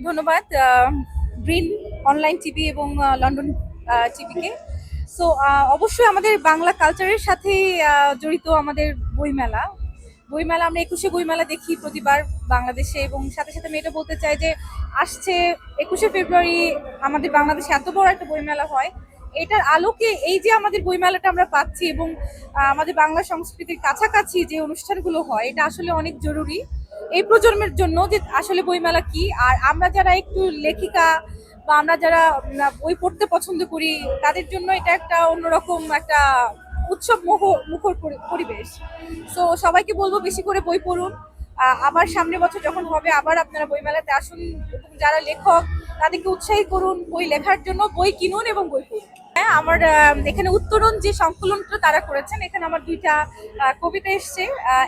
ধন্যবাদ green online TV এবং London টিভিকে। সো অবশ্যই আমাদের বাংলা কালচারের সাথে জড়িত আমাদের বইমেলা। বইমেলা আমরা ২১শে বইমেলা দেখি প্রতিবার বাংলাদেশে, এবং সাথে সাথে আমি এটা বলতে চাই যে আসছে ২১শে ফেব্রুয়ারি আমাদের বাংলাদেশে এত বড় একটা বইমেলা হয়। এটার আলোকে এই যে আমাদের বইমেলাটা আমরা পাচ্ছি, এবং আমাদের বাংলা সংস্কৃতির কাছাকাছি যে অনুষ্ঠানগুলো হয়, এটা আসলে অনেক জরুরি এই প্রজন্মের জন্য, যে আসলে বইমেলা কি। আর আমরা যারা একটু লেখিকা বা আমরা যারা বই পড়তে পছন্দ করি, তাদের জন্য এটা একটা অন্যরকম একটা উৎসব মুখর পরিবেশ। সো সবাইকে বলবো বেশি করে বই পড়ুন। আবার সামনের বছর যখন হবে আবার আপনারা বইমেলাতে আসুন, এবং যারা লেখক তাদেরকে উৎসাহী করুন বই লেখার জন্য। বই কিনুন এবং বই পড়ুন। হ্যাঁ, আমার এখানে উত্তরণ যে সংকলনটা তারা করেছেন, এখানে আমার দুইটা কবিতা এসছে।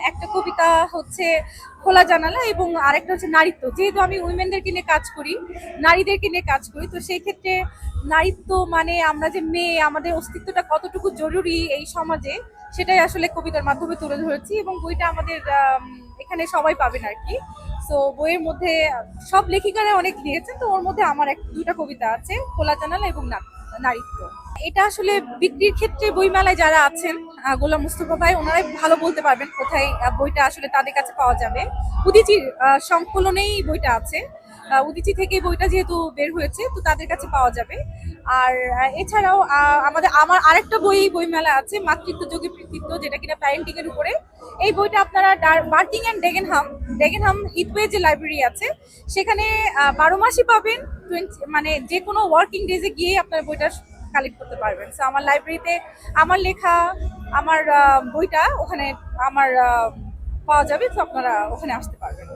একটা কবিতা হচ্ছে খোলা জানালা, এবং আরেকটা হচ্ছে নারীত্ব। যেহেতু আমি উইমেনদেরকে নিয়ে কাজ করি, নারীদেরকে নিয়ে কাজ করি, তো সেই ক্ষেত্রে নারীত্ব মানে আমরা যে মেয়ে, আমাদের অস্তিত্বটা কতটুকু জরুরি এই সমাজে, সেটাই আসলে কবিতার মাধ্যমে তুলে ধরেছি। এবং বইটা আমাদের এখানে সবাই পাবেন আর কি। তো বইয়ের মধ্যে সব লেখিকারা অনেক লিখেছেন, তো ওর মধ্যে আমার দুটা কবিতা আছে, খোলা জানালা এবং নারীত্ব। এটা আসলে বিক্রির ক্ষেত্রে বইমেলায় যারা আছেন, গোলাম মুস্তফা ভাই, ওনারাই ভালো বলতে পারবেন কোথায় বইটা আসলে তাদের কাছে পাওয়া যাবে। উদীচীর সংকলনেই বইটা আছে। উদীচী থেকে বইটা যেহেতু বের হয়েছে, তো তাদের কাছে পাওয়া যাবে। আর এছাড়াও আমার আরেকটা বইমেলা আছে, মাতৃত্ব যোগে কৃতিত্ব, যেটা কিনা প্যারেন্টিং এর উপরে। এই বইটা আপনারা বার্কিং অ্যান্ড ডেগেনহাম হিথওয়ে যে লাইব্রেরি আছে, সেখানে ১২ মাসই পাবেন। মানে যে কোনো ওয়ার্কিং ডেজে গিয়ে আপনারা বইটা কালেক্ট করতে পারবেন। তো আমার লাইব্রেরিতে আমার লেখা, আমার বইটা ওখানে আমার পাওয়া যাবে, তো আপনারা ওখানে আসতে পারবেন।